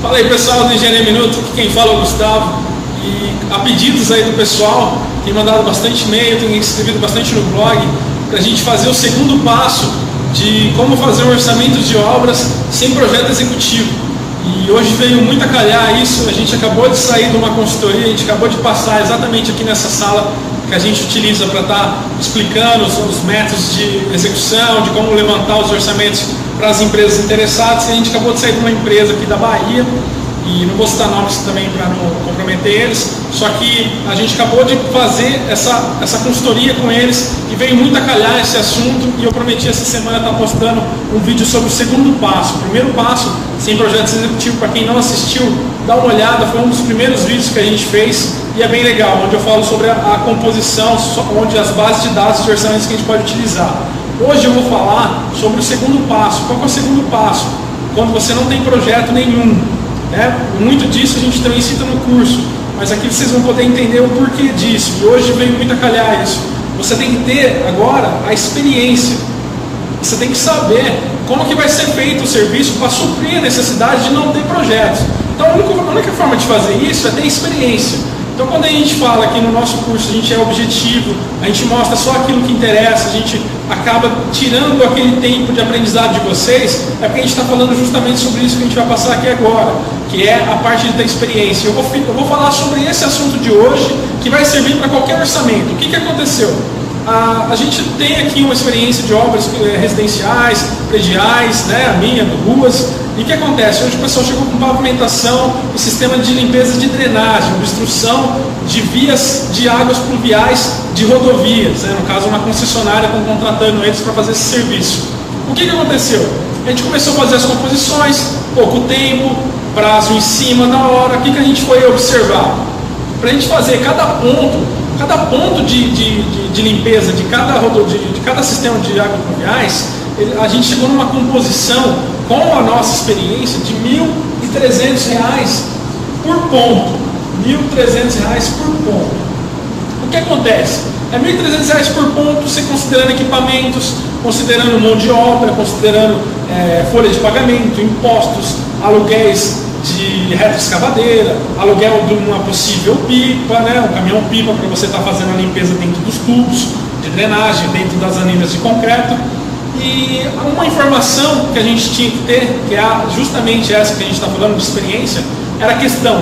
Fala aí pessoal do Engenharia Minuto, aqui quem fala é o Gustavo. E a pedidos aí do pessoal, tem mandado bastante e-mail, tem escrevido bastante no blog, para a gente fazer o segundo passo de como fazer um orçamento de obras sem projeto executivo. E hoje veio muito a calhar isso, a gente acabou de sair de uma consultoria, a gente acabou de passar exatamente aqui nessa sala que a gente utiliza para estar explicando os métodos de execução, de como levantar os orçamentos para as empresas interessadas. E a gente acabou de sair de uma empresa aqui da Bahia, e não vou citar nomes também para não comprometer eles, só que a gente acabou de fazer essa consultoria com eles e veio muito a calhar esse assunto, e eu prometi essa semana estar postando um vídeo sobre o segundo passo. O primeiro passo, sem projeto executivo, para quem não assistiu, dá uma olhada, foi um dos primeiros vídeos que a gente fez e é bem legal, onde eu falo sobre a composição, onde as bases de dados de orçamentos que a gente pode utilizar. Hoje eu vou falar sobre o segundo passo. Qual que é o segundo passo? Quando você não tem projeto nenhum. Muito disso a gente também cita no curso, mas aqui vocês vão poder entender o porquê disso, e hoje veio muito a calhar isso. Você tem que ter agora a experiência, você tem que saber como que vai ser feito o serviço para suprir a necessidade de não ter projetos. Então a única forma de fazer isso é ter experiência. Então quando a gente fala aqui no nosso curso, a gente é objetivo, a gente mostra só aquilo que interessa, a gente acaba tirando aquele tempo de aprendizado de vocês, é porque a gente está falando justamente sobre isso que a gente vai passar aqui agora, que é a parte da experiência. Eu vou falar sobre esse assunto de hoje, que vai servir para qualquer orçamento. O que aconteceu? A gente tem aqui uma experiência de obras residenciais, prediais, a minha, ruas. E o que acontece? Hoje o pessoal chegou com pavimentação e sistema de limpeza de drenagem, obstrução de vias de águas pluviais de rodovias, no caso uma concessionária contratando eles para fazer esse serviço. O que aconteceu? A gente começou a fazer as composições, pouco tempo, prazo em cima da hora. O que a gente foi observar? Para a gente fazer cada ponto de limpeza de cada sistema de águas pluviais, a gente chegou numa composição com a nossa experiência de R$ 1.300 por ponto. R$ 1.300 por ponto. O que acontece? É R$ 1.300 por ponto, você considerando equipamentos, considerando mão de obra, considerando folha de pagamento, impostos, aluguéis de retroescavadeira, aluguel de uma possível pipa, um caminhão-pipa para você estar fazendo a limpeza dentro dos tubos de drenagem, dentro das anilhas de concreto. E uma informação que a gente tinha que ter, que é justamente essa que a gente está falando de experiência, era a questão,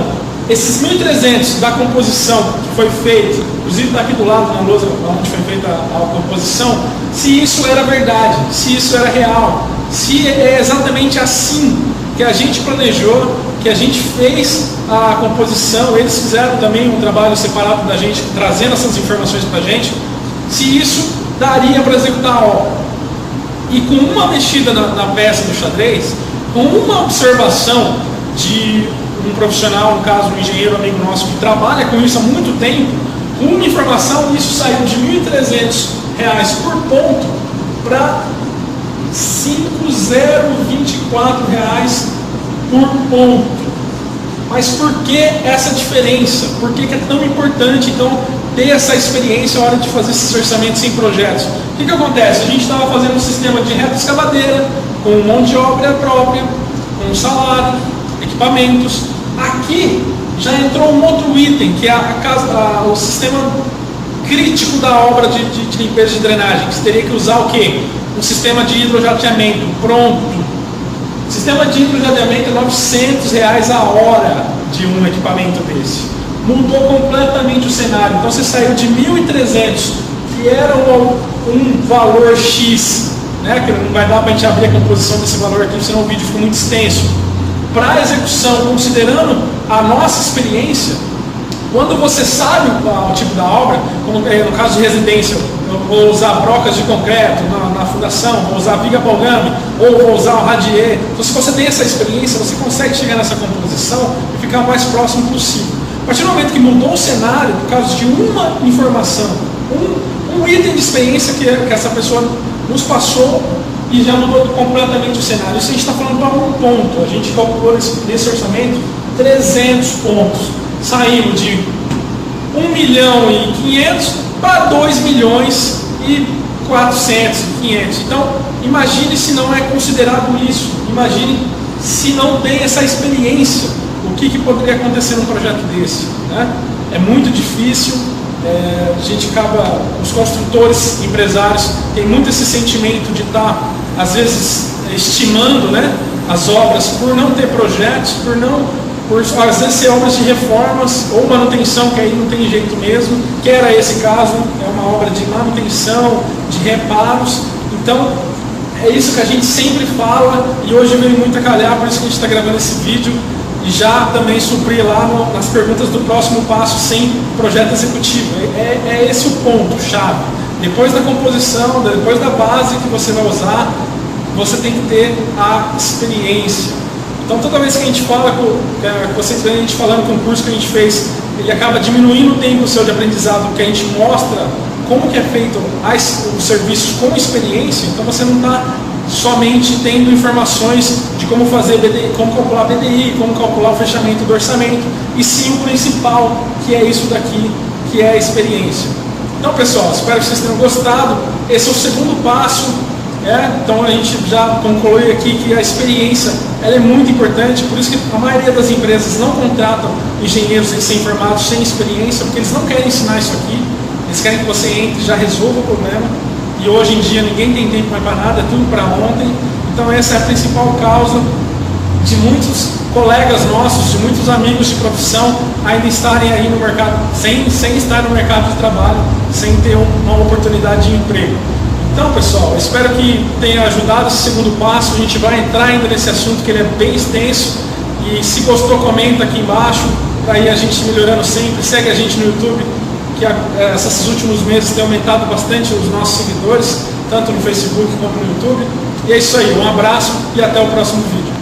esses 1.300 da composição que foi feito, inclusive está aqui do lado na lousa onde foi feita a composição, se isso era verdade, se isso era real, se é exatamente assim que a gente planejou, que a gente fez a composição, eles fizeram também um trabalho separado da gente, trazendo essas informações para a gente, se isso daria para executar a obra. E com uma mexida na peça do xadrez, com uma observação de um profissional, no caso um engenheiro amigo nosso que trabalha com isso há muito tempo, com uma informação, isso saiu de R$ 1.300 por ponto para R$ 5.024 por ponto. Mas por que essa diferença? Por que é tão importante, então, ter essa experiência na hora de fazer esses orçamentos em projetos? O que acontece? A gente estava fazendo um sistema de retroescavadeira, com mão de obra própria, com salário, equipamentos. Aqui já entrou um outro item, que é o sistema crítico da obra de limpeza de drenagem, que você teria que usar o quê? Um sistema de hidrojateamento pronto. O sistema de hidrojateamento é R$ 900 a hora de um equipamento desse. Mudou completamente o cenário. Então você saiu de 1.300, que era um valor X, que não vai dar para a gente abrir a composição desse valor aqui, senão o vídeo fica muito extenso. Para a execução, considerando a nossa experiência, quando você sabe o tipo da obra, como no caso de residência, eu vou usar brocas de concreto na fundação, vou usar viga balgame, ou vou usar o radier. Então, se você tem essa experiência, você consegue chegar nessa composição e ficar o mais próximo possível. A partir do momento que mudou o cenário, por causa de uma informação, um item de experiência que essa pessoa nos passou, e já mudou completamente o cenário. Isso a gente está falando para um ponto. A gente calculou nesse orçamento 300 pontos. Saímos de 1.500.000 para 2.400.000, 500. Então, imagine se não é considerado isso. Imagine se não tem essa experiência, o que poderia acontecer num projeto desse, né? É muito difícil, a gente acaba, os construtores, empresários, têm muito esse sentimento de estar, às vezes, estimando, né, as obras por não ter projetos, por às vezes ser obras de reformas ou manutenção, que aí não tem jeito mesmo, que era esse caso, é uma obra de manutenção, de reparos. Então, é isso que a gente sempre fala, e hoje veio muito a calhar, por isso que a gente está gravando esse vídeo, e já também suprir lá nas perguntas do próximo passo sem projeto executivo. É esse o ponto chave. Depois da composição, depois da base que você vai usar, você tem que ter a experiência. Então toda vez que a gente fala, vocês veem a gente falando com o curso que a gente fez, ele acaba diminuindo o tempo seu de aprendizado, porque a gente mostra como que é feito os serviços com experiência. Então você não está somente tendo informações de como fazer BDI, como calcular BDI, como calcular o fechamento do orçamento, e sim o principal, que é isso daqui, que é a experiência. Então pessoal, espero que vocês tenham gostado. Esse é o segundo passo. Então a gente já conclui aqui que a experiência ela é muito importante, por isso que a maioria das empresas não contratam engenheiros recém-formados sem experiência, porque eles não querem ensinar isso aqui, eles querem que você entre e já resolva o problema, e hoje em dia ninguém tem tempo mais para nada, é tudo para ontem. Então essa é a principal causa de muitos colegas nossos, de muitos amigos de profissão ainda estarem aí no mercado, sem estar no mercado de trabalho, sem ter uma oportunidade de emprego. Então pessoal, espero que tenha ajudado esse segundo passo. A gente vai entrar ainda nesse assunto, que ele é bem extenso, e se gostou, comenta aqui embaixo, para ir a gente melhorando sempre. Segue a gente no YouTube, que esses últimos meses tem aumentado bastante os nossos seguidores, tanto no Facebook como no YouTube. E é isso aí, um abraço e até o próximo vídeo.